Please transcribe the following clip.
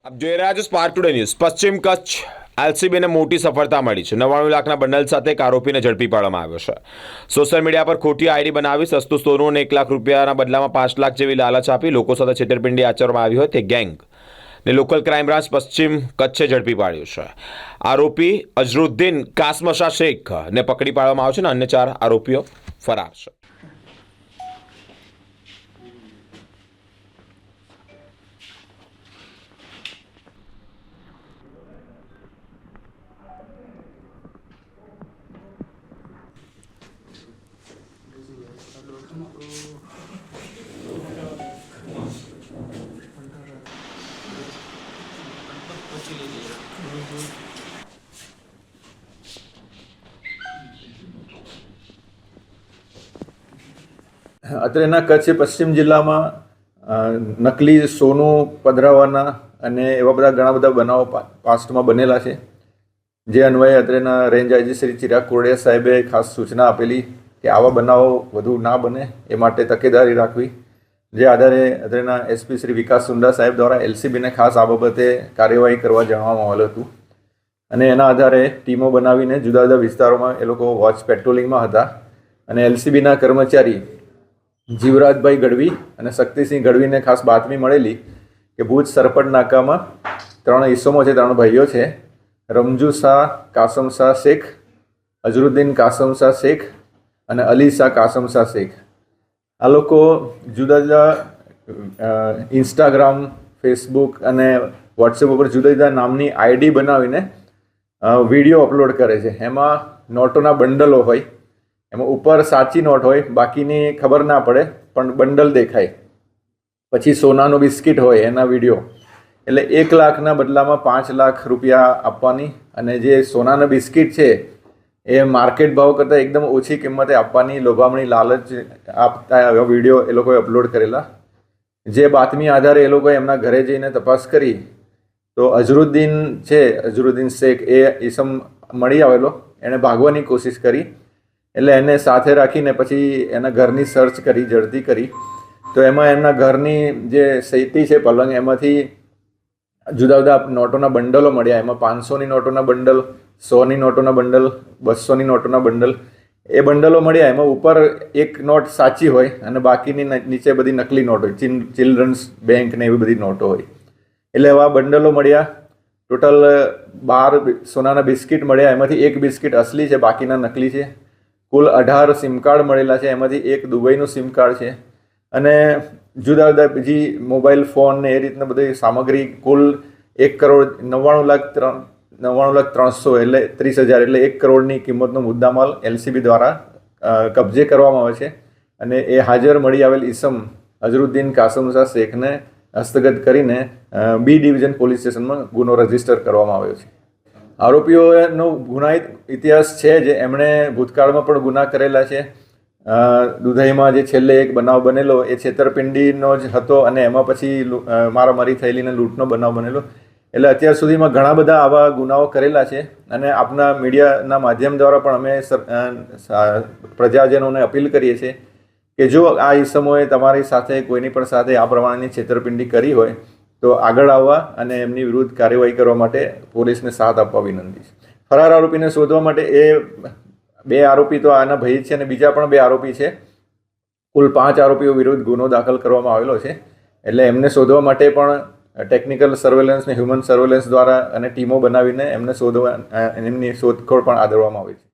આપ જોઈ રહ્યા છો સ્પાર્ક ટુડે ન્યૂઝ। પશ્ચિમ કચ્છ એલસીબીને મોટી સફળતા મળી છે। 99 લાખના બંડલ સાથે એક આરોપીને ઝડપી પાડવામાં આવ્યો છે। સોશિયલ મીડિયા પર ખોટી આઈડી બનાવી સસ્તું સોનું અને 1 લાખ રૂપિયાના બદલામાં 5 લાખ જેવી લાલચ આપી લોકો સાથે છેતરપિંડી આચરવામાં આવી હોય તે ગેંગ ને લોકલ ક્રાઇમ બ્રાન્ચ પશ્ચિમ કચ્છે ઝડપી પાડ્યું છે। આરોપી અઝરુદ્દીન કાસમશા શેખને પકડી પાડવામાં આવ્યો છે અને અન્ય 4 આરોપીઓ ફરાર છે। અત્રેના કચ્છ પશ્ચિમ જિલ્લામાં નકલી સોનું પધરાવવાના અને એવા બધા ઘણા બધા બનાવો પાસ્ટમાં બનેલા છે। જે અન્વયે અત્રેના રેન્જ આઈજી શ્રી ચિરાગ કોરડિયા સાહેબે ખાસ સૂચના આપેલી કે આવા બનાવો વધુ ના બને એ માટે તકેદારી રાખવી। જે આધારે અત્રેના એસપી શ્રી વિકાસ સુંડા સાહેબ દ્વારા એલસીબીને ખાસ આ બાબતે કાર્યવાહી કરવા જણાવવામાં આવેલું હતું અને એના આધારે ટીમો બનાવીને જુદા જુદા વિસ્તારોમાં એ લોકો વોચ પેટ્રોલિંગમાં હતા અને એલસીબીના કર્મચારી જીવરાજભાઈ ગઢવી અને શક્તિસિંહ ગઢવીને ખાસ બાતમી મળેલી કે ભુજ સરપટ નાકામાં 3 ઈસમો છે, 3 ભાઈઓ છે, રમજુ શાહ કાસમ શાહ શેખ, અઝરુદ્દીન કાસમ શાહ શેખ અને અલી શાહ કાસમ શાહ શેખ આ લોકો જુદા જુદા ઇન્સ્ટાગ્રામ, ફેસબુક અને વોટ્સએપ ઉપર જુદા જુદા નામની આઈડી બનાવીને વિડીયો અપલોડ કરે છે। એમાં નોટોના બંડલો હોય, એમાં ઉપર સાચી નોટ હોય, બાકીની ખબર ના પડે પણ બંડલ દેખાય, પછી સોનાનો બિસ્કિટ હોય એના વિડીયો, એટલે 1 લાખના બદલામાં 5 લાખ રૂપિયા આપવાની અને જે સોનાના બિસ્કિટ છે એ માર્કેટ ભાવ કરતાં એકદમ ઓછી કિંમતે આપવાની લોભામણી લાલચ આપતા એવા વિડીયો એ લોકોએ અપલોડ કરેલા। જે બાતમી આધારે એ લોકોએ એમના ઘરે જઈને તપાસ કરી તો અઝરુદ્દીન છે, અઝરુદ્દીન શેખ એ ઈસમ મળી આવેલો, એણે ભાગવાની કોશિશ કરી એટલે એને સાથે રાખીને પછી એના ઘરની સર્ચ કરી, ઝડપી કરી તો એમાં એમના ઘરની જે સૈટી છે પલંગ એમાંથી જુદા જુદા નોટોના બંડલો મળ્યા। એમાં 500ની નોટોના બંડલ, 100ની નોટોના બંડલ, 200ની નોટોના બંડલ એ બંડલો મળ્યા। એમાં ઉપર એક નોટ સાચી હોય અને બાકીની નીચે બધી નકલી નોટ હોય, ચિલ્ડ્રન્સ બેંક ને એવી બધી નોટો હોય, એટલે એવા બંડલો મળ્યા। ટોટલ 12 સોનાના બિસ્કિટ મળ્યા, એમાંથી 1 બિસ્કિટ અસલી છે, બાકીના નકલી છે। કુલ 18 સિમ કાર્ડ મળેલા છે, એમાંથી 1 દુબઈનું સિમ કાર્ડ છે અને જુદા જુદા બીજી મોબાઈલ ફોન ને એ રીતના બધી સામગ્રી કુલ 1,99,300,000 એટલે 30,000 એટલે 1 કરોડની કિંમતનો મુદ્દામાલ એલસીબી દ્વારા કબજે કરવામાં આવે છે અને એ હાજર મળી આવેલ ઈસમ અઝરુદ્દીન કાસમ શાહ શેખને હસ્તગત કરીને બી ડિવિઝન પોલીસ સ્ટેશનમાં ગુનો રજીસ્ટર કરવામાં આવ્યો છે। આરોપીઓનો ગુનાહિત ઇતિહાસ છે, જે એમણે ભૂતકાળમાં પણ ગુના કરેલા છે। દુધઈમાં જે છેલ્લે એક બનાવ બનેલો એ છેતરપિંડીનો જ હતો અને એમાં પછી મારામારી થયેલી ને લૂંટનો બનાવ બનેલો, એટલે અત્યાર સુધીમાં ઘણા બધા આવા ગુનાઓ કરેલા છે અને આપના મીડિયાના માધ્યમ દ્વારા પણ અમે પ્રજાજનોને અપીલ કરીએ છીએ કે જો આ ઈસમોએ તમારી સાથે કોઈની પણ સાથે આ પ્રમાણેની છેતરપિંડી કરી હોય તો આગળ આવવા અને એમની વિરુદ્ધ કાર્યવાહી કરવા માટે પોલીસને સાથ આપવા વિનંતી છે। ફરાર આરોપીને શોધવા માટે એ 2 આરોપી તો આના ભાઈ છે અને બીજા પણ 2 આરોપી છે, કુલ 5 આરોપીઓ વિરુદ્ધ ગુનો દાખલ કરવામાં આવેલો છે। એટલે એમને શોધવા માટે પણ ટેકનિકલ સર્વેલન્સ ને હ્યુમન સર્વેલન્સ દ્વારા અને ટીમો બનાવીને એમને શોધવા, એમની શોધખોળ પણ આદરવામાં આવી છે।